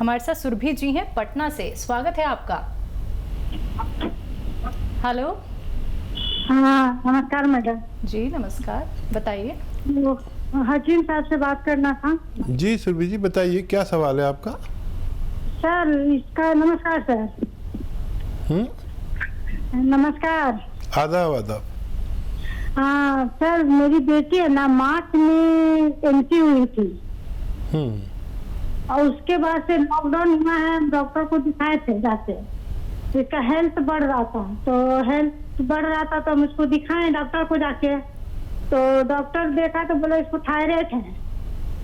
हमारे साथ सुरभि जी हैं पटना से, स्वागत है आपका। हेलो। हाँ नमस्कार मैडम। जी नमस्कार, बताइए। हकीम साहब से बात करना था। जी सुरभि जी बताइए, क्या सवाल है आपका? सर इसका नमस्कार सर। नमस्कार। आदाब आदाब। हाँ सर, मेरी बेटी है ना, मार्च में एंट्री हुई थी और उसके बाद से लॉकडाउन हुआ है, डॉक्टर को दिखाए थे जाते। इसका हेल्थ बढ़ रहा था, तो हेल्थ बढ़ रहा था तो हम इसको दिखाए डॉक्टर को जाके, तो डॉक्टर देखा तो बोला इसको थायराइड है।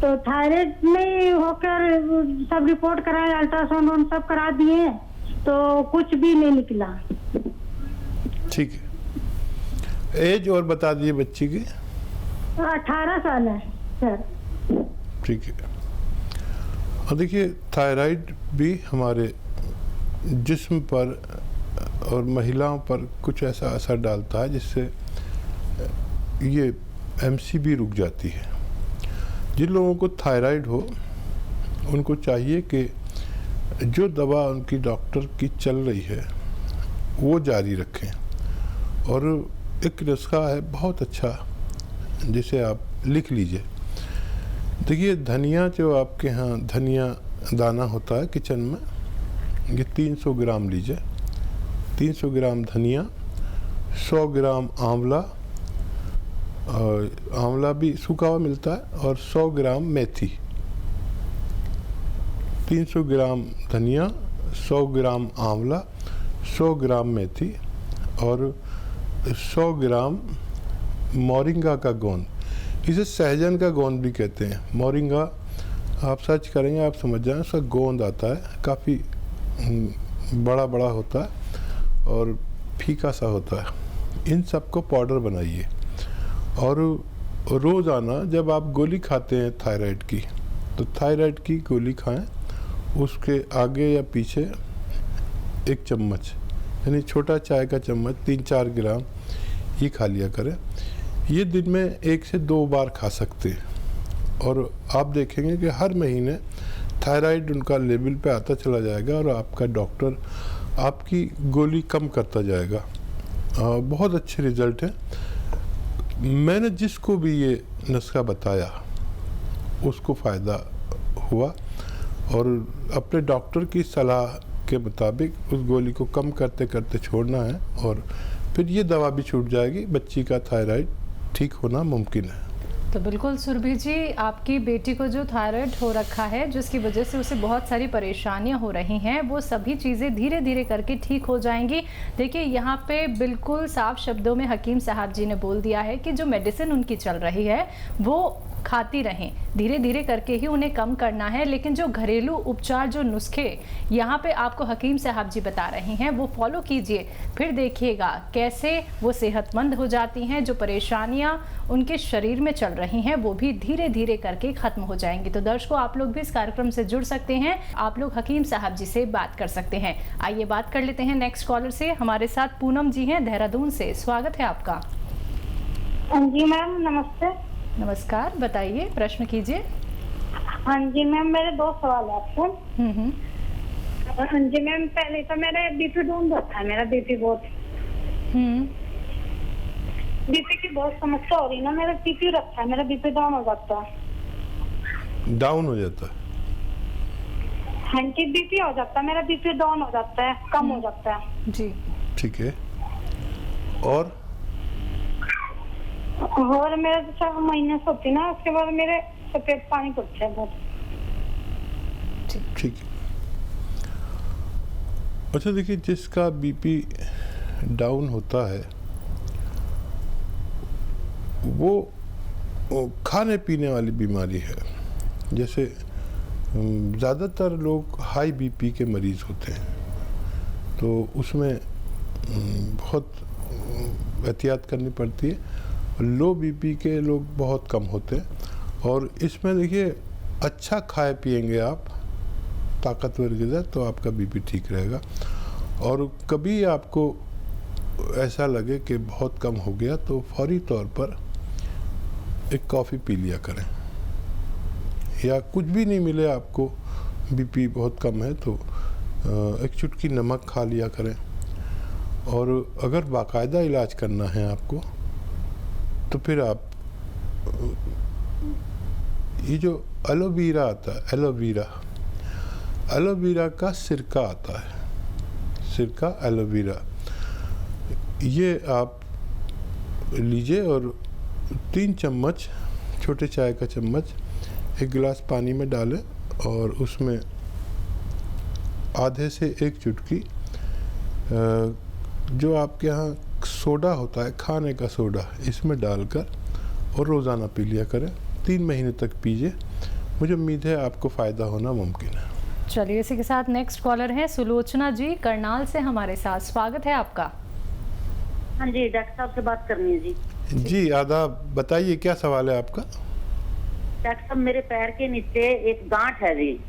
तो थायराइड में होकर सब रिपोर्ट कराए, अल्ट्रासाउंड सब करा दिए तो कुछ भी नहीं निकला। ठीक है, एज और बता दिए बच्ची की। 18 साल है सर। ठीक है। और देखिए, थायराइड भी हमारे जिस्म पर और महिलाओं पर कुछ ऐसा असर डालता है जिससे ये एमसीबी रुक जाती है। जिन लोगों को थायराइड हो उनको चाहिए कि जो दवा उनकी डॉक्टर की चल रही है वो जारी रखें। और एक नुस्खा है बहुत अच्छा, जिसे आप लिख लीजिए। देखिए, धनिया जो आपके यहाँ धनिया दाना होता है किचन में, ये 300 ग्राम लीजिए। 300 ग्राम धनिया, 100 ग्राम आंवला, और आंवला भी सूखा हुआ मिलता है, और 100 ग्राम मेथी। 300 ग्राम धनिया, 100 ग्राम आंवला, 100 ग्राम मेथी और 100 ग्राम मोरिंगा का गोंद। इसे सहजन का गोंद भी कहते हैं। मोरिंगा आप सर्च करेंगे आप समझ जाएं, उसका गोंद आता है, काफ़ी बड़ा बड़ा होता है और फीका सा होता है। इन सब को पाउडर बनाइए और रोज़ाना जब आप गोली खाते हैं थायराइड की, तो थायराइड की गोली खाएं, उसके आगे या पीछे 1 चम्मच, यानी छोटा चाय का चम्मच 3-4 ग्राम ये खा लिया करें। ये दिन में 1 से 2 बार खा सकते हैं और आप देखेंगे कि हर महीने थायराइड उनका लेवल पे आता चला जाएगा और आपका डॉक्टर आपकी गोली कम करता जाएगा। बहुत अच्छे रिजल्ट है। मैंने जिसको भी ये नुस्खा बताया उसको फ़ायदा हुआ और अपने डॉक्टर की सलाह के मुताबिक उस गोली को कम करते करते छोड़ना है और फिर ये दवा भी छूट जाएगी। बच्ची का थायराइड ठीक होना मुमकिन है। तो बिल्कुल सुरभि जी, आपकी बेटी को जो थायराइड हो रखा है, जिसकी वजह से उसे बहुत सारी परेशानियां हो रही हैं, वो सभी चीज़ें धीरे धीरे करके ठीक हो जाएंगी। देखिए, यहाँ पे बिल्कुल साफ शब्दों में हकीम साहब जी ने बोल दिया है कि जो मेडिसिन उनकी चल रही है वो खाती रहें, धीरे धीरे करके ही उन्हें कम करना है। लेकिन जो घरेलू उपचार, जो नुस्खे यहाँ पे आपको हकीम साहब जी बता रही हैं, वो फॉलो कीजिए, फिर देखिएगा कैसे वो सेहतमंद हो जाती हैं। जो परेशानियाँ उनके शरीर में चल रही हैं वो भी धीरे धीरे करके खत्म हो जाएंगी। तो दर्शकों, आप लोग भी इस कार्यक्रम से जुड़ सकते हैं, आप लोग हकीम साहब जी से बात कर सकते हैं। आइए बात कर लेते हैं नेक्स्ट कॉलर से। हमारे साथ पूनम जी हैं देहरादून से, स्वागत है आपका। जी मैम नमस्ते। नमस्कार, बताइए, प्रश्न कीजिए। हाँ जी मैम, मेरे 2 सवाल है आपसे। हाँ जी मैम, पहले तो मेरा बीपी डाउन होता है, मेरा बीपी बहुत बीपी की बहुत समस्या हो रही है ना, मेरा बीपी रखा है, मेरा बीपी डाउन हो जाता है। डाउन हो जाता है? हाँ जी, बीपी हो जाता है, मेरा बीपी डाउन हो जाता है, कम हो जाता है जी। ठीक है। और मेरा जैसे महीने से होती ना, उसके बाद मेरे सफेद पानी पड़ता है बहुत। ठीक है। अच्छा देखिए, जिसका बीपी डाउन होता है वो खाने पीने वाली बीमारी है। जैसे ज़्यादातर लोग हाई बीपी के मरीज़ होते हैं, तो उसमें बहुत एहतियात करनी पड़ती है। लो बीपी के लोग बहुत कम होते हैं और इसमें देखिए, अच्छा खाए पिएंगे आप, ताकतवर ग़िज़ा, तो आपका बीपी ठीक रहेगा। और कभी आपको ऐसा लगे कि बहुत कम हो गया तो फौरी तौर पर एक कॉफ़ी पी लिया करें, या कुछ भी नहीं मिले आपको बीपी बहुत कम है तो एक चुटकी नमक खा लिया करें। और अगर बाकायदा इलाज करना है आपको तो फिर आप ये जो एलोवेरा आता है, एलोवेरा का सिरका आता है, सिरका एलोवेरा, ये आप लीजिए और 3 चम्मच, छोटे चाय का चम्मच, 1 गिलास पानी में डालें और उसमें आधे से 1 चुटकी जो आपके यहाँ सोडा होता है, खाने का सोडा, इसमें डालकर और रोज़ाना पी लिया करें। 3 महीने तक पीजिए, मुझे उम्मीद है आपको फ़ायदा होना मुमकिन है। चलिए, इसी के साथ नेक्स्ट कॉलर हैं सुलोचना जी करनाल से हमारे साथ। स्वागत है आपका। हाँ जी, डॉक्टर साहब से बात करनी है जी। जी आदाब, बताइए क्या सवाल है आपका? डॉक्टर साहब, मेरे पैर के नीचे एक गांठ है जी,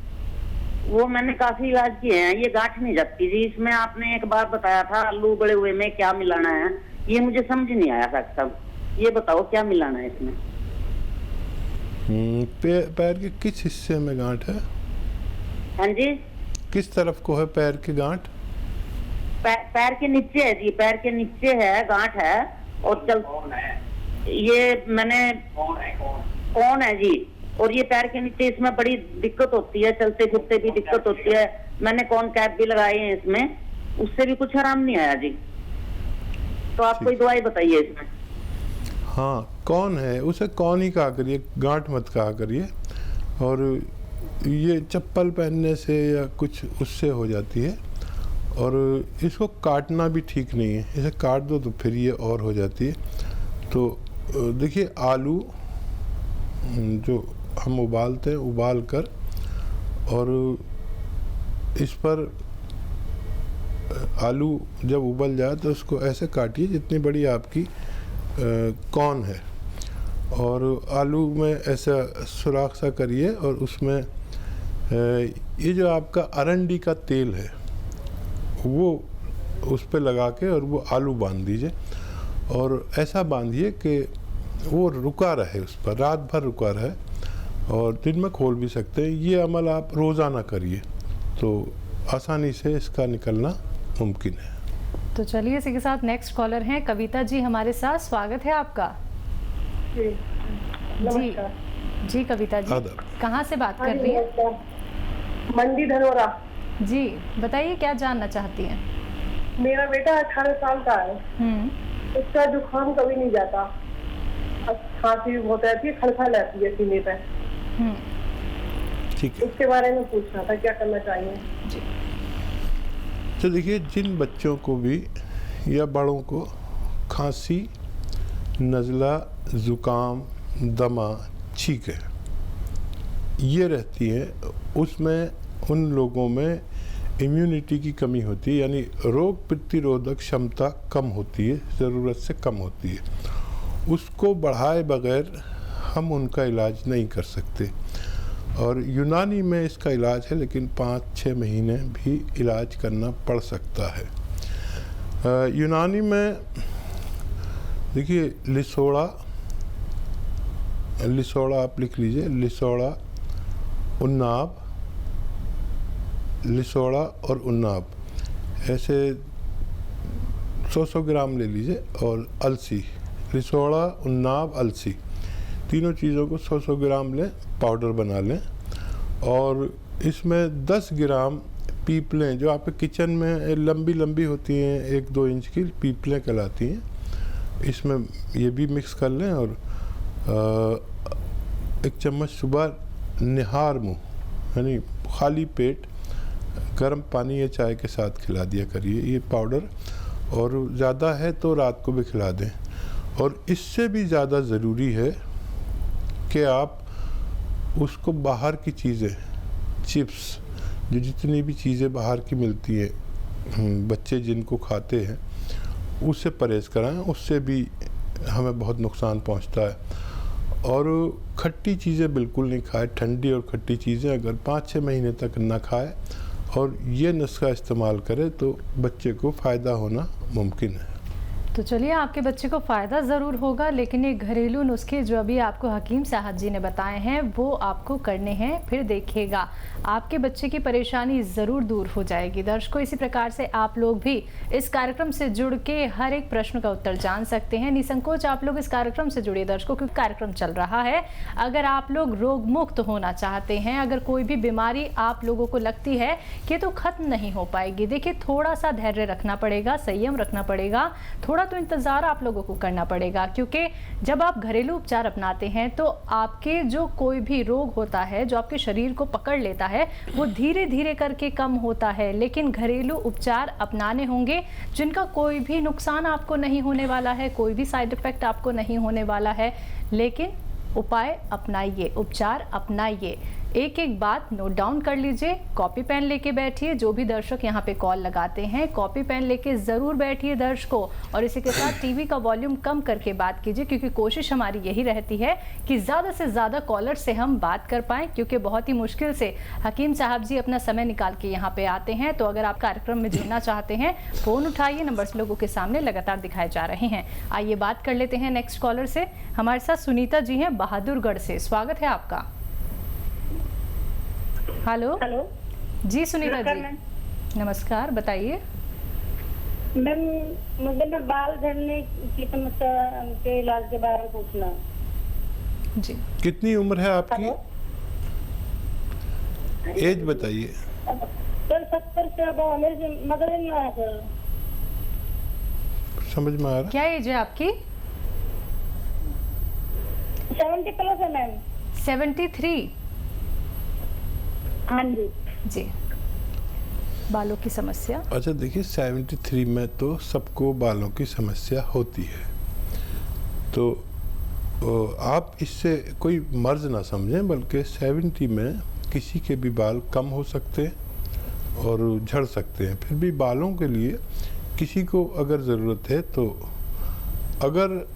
वो मैंने काफी इलाज किए हैं, ये गांठ नहीं जाती जी। इसमें आपने एक बार बताया था आलू बड़े हुए में क्या मिलाना है, ये मुझे समझ नहीं आया डॉक्टर साहब, ये बताओ क्या मिलाना है इसमें। पैर के किस हिस्से में गांठ है? हाँ जी, किस तरफ को है पैर के गांठ? पैर के नीचे है जी, पैर के नीचे है गांठ है। और चल ये मैंने कौन है जी, और ये पैर के नीचे, इसमें बड़ी दिक्कत होती है, चलते फिरते भी दिक्कत होती है। मैंने कौन कैप भी लगाई है इसमें, उससे भी कुछ आराम नहीं आया जी, तो आप कोई दवाई बताइए इसमें। हाँ, कौन है, उसे कौन ही कहा करिए, गांठ मत कहा करिए। और ये चप्पल पहनने से या कुछ उससे हो जाती है, और इसको काटना भी ठीक नहीं है, इसे काट दो तो फिर ये और हो जाती है। तो देखिए, आलू जो हम उबालते हैं, उबाल कर और इस पर आलू जब उबल जाए तो उसको ऐसे काटिए जितनी बड़ी आपकी कौन है, और आलू में ऐसा सुराख सा करिए और उसमें ये जो आपका अरंडी का तेल है वो उस पर लगा के और वो आलू बांध दीजिए, और ऐसा बांधिए कि वो रुका रहे, उस पर रात भर रुका रहे, और दिन में खोल भी सकते हैं। ये अमल आप रोज़ाना करिए तो आसानी से इसका निकलना मुमकिन है। तो चलिए, इसी के साथ नेक्स्ट कॉलर हैं कविता जी हमारे साथ। स्वागत है आपका। जी जी जी कविता जी, आदाब। कहाँ से बात कर रही हैं? मंडी धनोरा। जी बताइए, क्या जानना चाहती हैं? मेरा बेटा 18 साल का है, उसका जुकाम कभी नहीं जाता, खांसी बहुत रहती है, खलखल रहती है सीने पे। ठीक है, उसके बारे में पूछना था, क्या करना चाहिए? जी तो देखिए, जिन बच्चों को भी या बड़ों को खांसी, नज़ला, ज़ुकाम, दमा, छींक है, ये रहती है, उसमें उन लोगों में इम्यूनिटी की कमी होती है, यानी रोग प्रतिरोधक क्षमता कम होती है, ज़रूरत से कम होती है। उसको बढ़ाए बगैर हम उनका इलाज नहीं कर सकते, और यूनानी में इसका इलाज है, लेकिन 5-6 महीने भी इलाज करना पड़ सकता है। यूनानी में देखिए, लिसोड़ा आप लिख लीजिए, लिसोड़ा, उन्नाब, लिसोड़ा और उन्नाब, ऐसे 100 ग्राम ले लीजिए, और अलसी, लिसोड़ा, उन्नाब, अलसी, तीनों चीज़ों को 100 ग्राम लें, पाउडर बना लें, और इसमें 10 ग्राम पीपलें, जो आपके किचन में लंबी लंबी होती हैं, 1-2 इंच की पीपलें कहलाती हैं, इसमें ये भी मिक्स कर लें, और 1 चम्मच सुबह निहार मुँह, यानी खाली पेट गर्म पानी या चाय के साथ खिला दिया करिए ये पाउडर, और ज़्यादा है तो रात को भी खिला दें। और इससे भी ज़्यादा ज़रूरी है कि आप उसको बाहर की चीज़ें, चिप्स, जो जितनी भी चीज़ें बाहर की मिलती हैं, बच्चे जिनको खाते हैं, उससे परहेज़ कराएं, उससे भी हमें बहुत नुकसान पहुंचता है। और खट्टी चीज़ें बिल्कुल नहीं खाएं, ठंडी और खट्टी चीज़ें अगर 5-6 महीने तक ना खाएं और ये नुस्खा इस्तेमाल करें तो बच्चे को फ़ायदा होना मुमकिन है। तो चलिए, आपके बच्चे को फ़ायदा ज़रूर होगा, लेकिन ये घरेलू नुस्खे जो अभी आपको हकीम साहब जी ने बताए हैं वो आपको करने हैं। फिर देखिएगा आपके बच्चे की परेशानी ज़रूर दूर हो जाएगी। दर्शकों, इसी प्रकार से आप लोग भी इस कार्यक्रम से जुड़ के हर एक प्रश्न का उत्तर जान सकते हैं। निसंकोच आप लोग इस कार्यक्रम से जुड़िए दर्शकों, क्योंकि कार्यक्रम चल रहा है। अगर आप लोग रोग मुक्त होना चाहते हैं, अगर कोई भी बीमारी आप लोगों को लगती है कि तो ख़त्म नहीं हो पाएगी, देखिए थोड़ा सा धैर्य रखना पड़ेगा, संयम रखना पड़ेगा, थोड़ा तो इंतज़ार आप लोगों को करना पड़ेगा। क्योंकि जब आप घरेलू उपचार अपनाते हैं तो आपके जो कोई भी रोग होता है जो आपके शरीर को पकड़ लेता है वो धीरे धीरे करके कम होता है। लेकिन घरेलू उपचार अपनाने होंगे जिनका कोई भी नुकसान आपको नहीं होने वाला है, कोई भी साइड इफ़ेक्ट आपको नहीं होने वाला है। लेकिन उपाय अपनाइए, उपचार अपनाइए। एक एक बात नोट डाउन कर लीजिए, कॉपी पेन लेके बैठिए। जो भी दर्शक यहाँ पे कॉल लगाते हैं, कॉपी पेन लेके ज़रूर बैठिए दर्शकों, और इसी के साथ टीवी का वॉल्यूम कम करके बात कीजिए, क्योंकि कोशिश हमारी यही रहती है कि ज़्यादा से ज़्यादा कॉलर से हम बात कर पाएँ, क्योंकि बहुत ही मुश्किल से हकीम साहब जी अपना समय निकाल के यहाँ पे आते हैं। तो अगर आप कार्यक्रम में जुड़ना चाहते हैं, फ़ोन उठाइए, नंबर्स लोगों के सामने लगातार दिखाए जा रहे हैं। आइए बात कर लेते हैं नेक्स्ट कॉलर से। हमारे साथ सुनीता जी हैं बहादुरगढ़ से, स्वागत है आपका। हेलो हेलो जी सुनीता जी, नमस्कार, बताइए। मैम, मुझे ना बाल झड़ने की समस्या के इलाज के बारे में पूछना जी। कितनी उम्र है आपकी? हेलो? एज बताइए। सर 70 से अब मेरे से मदद नहीं आया सर। समझ में आ रहा? क्या एज है आपकी? 70 प्लस है मैम। 73? हाँ जी जी। बालों की समस्या? अच्छा देखिए, 73 में तो सबको बालों की समस्या होती है, तो आप इससे कोई मर्ज ना समझें, बल्कि 70 में किसी के भी बाल कम हो सकते हैं और झड़ सकते हैं। फिर भी बालों के लिए किसी को अगर ज़रूरत है, तो अगर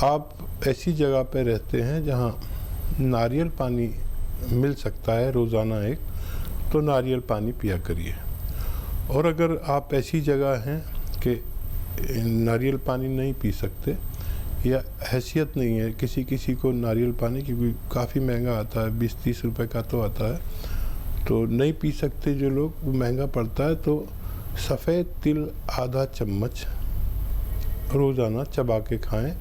आप ऐसी जगह पर रहते हैं जहाँ नारियल पानी मिल सकता है रोज़ाना एक, तो नारियल पानी पिया करिए। और अगर आप ऐसी जगह हैं कि नारियल पानी नहीं पी सकते या हैसियत नहीं है, किसी को नारियल पानी क्योंकि काफ़ी महंगा आता है, 20-30 रुपए का तो आता है, तो नहीं पी सकते जो लोग, वो महंगा पड़ता है, तो सफ़ेद तिल आधा चम्मच रोज़ाना चबा के खाएं।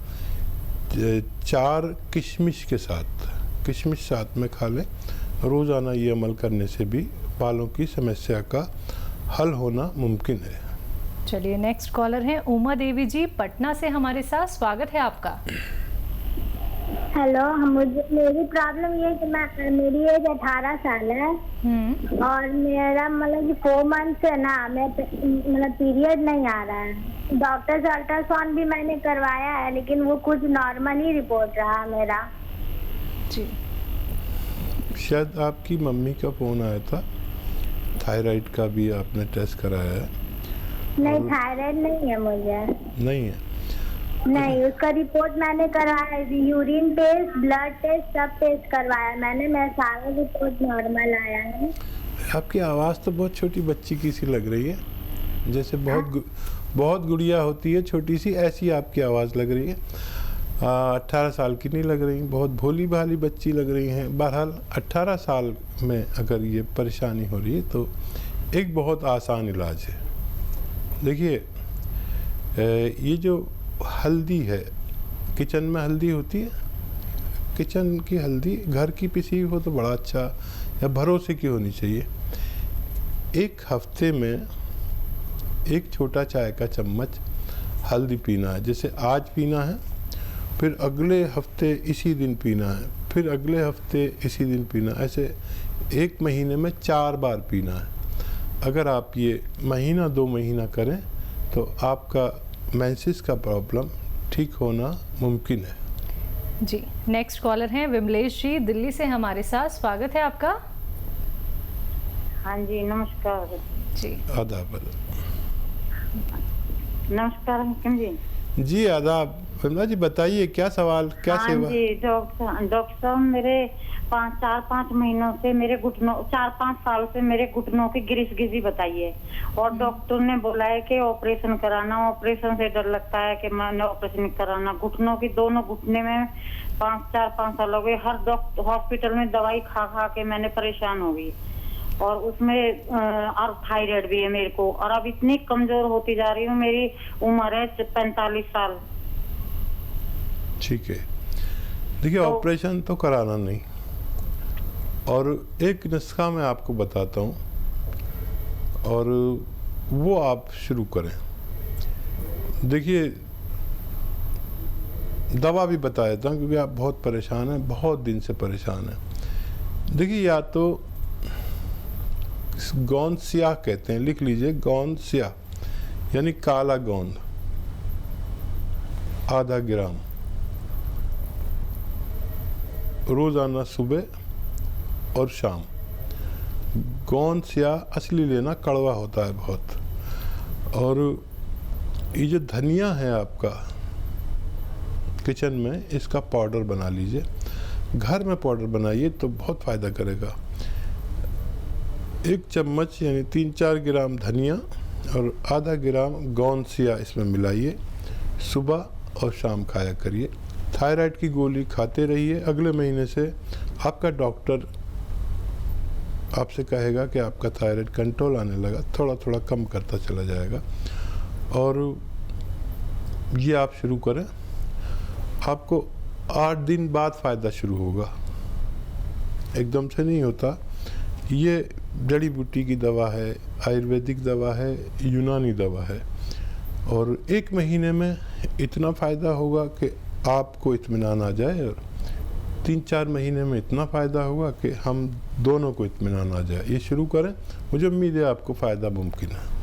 4 किशमिश के साथ, किशमिश साथ में खा लें। रोज़ाना ये अमल करने से भी बालों की समस्या का हल होना मुमकिन है। चलिए, नेक्स्ट कॉलर हैं उमा देवी जी पटना से हमारे साथ, स्वागत है आपका। हेलो, मेरी प्रॉब्लम ये है कि मेरी एज 18 साल है और मेरा मतलब कि 4 मंथ से ना मैं मतलब पीरियड नहीं आ रहा है। डॉक्टर से अल्ट्रासाउंड भी मैंने करवाया है, लेकिन वो कुछ नॉर्मल ही रिपोर्ट रहा मेरा जी। शायद आपकी मम्मी का फ़ोन आया था, थायराइड का भी आपने टेस्ट कराया है? नहीं, थायराइड नहीं है मुझे। नहीं है? नहीं, उसका रिपोर्ट मैंने करवाया, यूरिन टेस्ट, ब्लड टेस्ट, सब टेस्ट करवाया मैंने, मेरा सारा रिपोर्ट नॉर्मल आया है। आपकी आवाज़ तो बहुत छोटी बच्ची की सी लग रही है, जैसे बहुत गुड़िया होती है छोटी सी, ऐसी आपकी आवाज़ लग रही है। 18 साल की नहीं लग रही, बहुत भोली भाली बच्ची लग रही हैं। बहरहाल 18 साल में अगर ये परेशानी हो रही है तो एक बहुत आसान इलाज है। देखिए, ये जो हल्दी है, किचन में हल्दी होती है, किचन की हल्दी घर की पिसी हो तो बड़ा अच्छा, या भरोसे की होनी चाहिए। 1 हफ्ते में 1 छोटा चाय का चम्मच हल्दी पीना है। जैसे आज पीना है, फिर अगले हफ्ते इसी दिन पीना है, फिर अगले हफ्ते इसी दिन पीना, ऐसे 1 महीने में 4 बार पीना है। अगर आप ये महीना 2 महीना करें तो आपका मेंसेस का प्रॉब्लम ठीक होना मुमकिन है। जी, नेक्स्ट कॉलर हैं विमलेश जी दिल्ली से हमारे साथ, स्वागत है आपका। हाँ जी, नमस्कार जी। आदाब। नमस्कार हकीम जी। जी आदाब। विमला जी बताइए, क्या सवाल, क्या हाँ सेवा? जी डॉक्टर साहब, मेरे चार पाँच महीनों से मेरे घुटनों 4-5 साल से मेरे घुटनों की गिरी बताई है और डॉक्टर ने बोला है कि ऑपरेशन कराना। ऑपरेशन से डर लगता है कि मैंने ऑपरेशन कराना। घुटनों की दोनों घुटने में 5 साल हो गए। हर डॉक्टर हॉस्पिटल में दवाई खा खा के मैंने परेशान हो गई और उसमें और थायराइड भी है मेरे को और अब इतनी कमजोर होती जा रही हूँ। मेरी उम्र है 45 साल। ठीक है, देखिए ऑपरेशन तो कराना नहीं और एक नुस्खा मैं आपको बताता हूँ और वो आप शुरू करें। देखिए दवा भी बता देता हूँ क्योंकि आप बहुत परेशान हैं, बहुत दिन से परेशान हैं। देखिए या तो गोंद स्याह कहते हैं, लिख लीजिए गोंद स्याह यानी काला गोंद आधा ग्राम रोजाना सुबह और शाम। गोंद स्याह असली लेना, कड़वा होता है बहुत। और ये जो धनिया है आपका किचन में, इसका पाउडर बना लीजिए। घर में पाउडर बनाइए तो बहुत फ़ायदा करेगा। 1 चम्मच यानी 3-4 ग्राम धनिया और आधा ग्राम गोंद स्याह इसमें मिलाइए। सुबह और शाम खाया करिए। थायराइड की गोली खाते रहिए। अगले महीने से आपका डॉक्टर आपसे कहेगा कि आपका थायराइड कंट्रोल आने लगा, थोड़ा थोड़ा कम करता चला जाएगा। और ये आप शुरू करें, आपको 8 दिन बाद फ़ायदा शुरू होगा, एकदम से नहीं होता। ये जड़ी बूटी की दवा है, आयुर्वेदिक दवा है, यूनानी दवा है और 1 महीने में इतना फ़ायदा होगा कि आपको इत्मीनान आ जाए और 3-4 महीने में इतना फ़ायदा होगा कि हम दोनों को इत्मीनान आ जाए। ये शुरू करें, मुझे उम्मीद है आपको फ़ायदा मुमकिन है।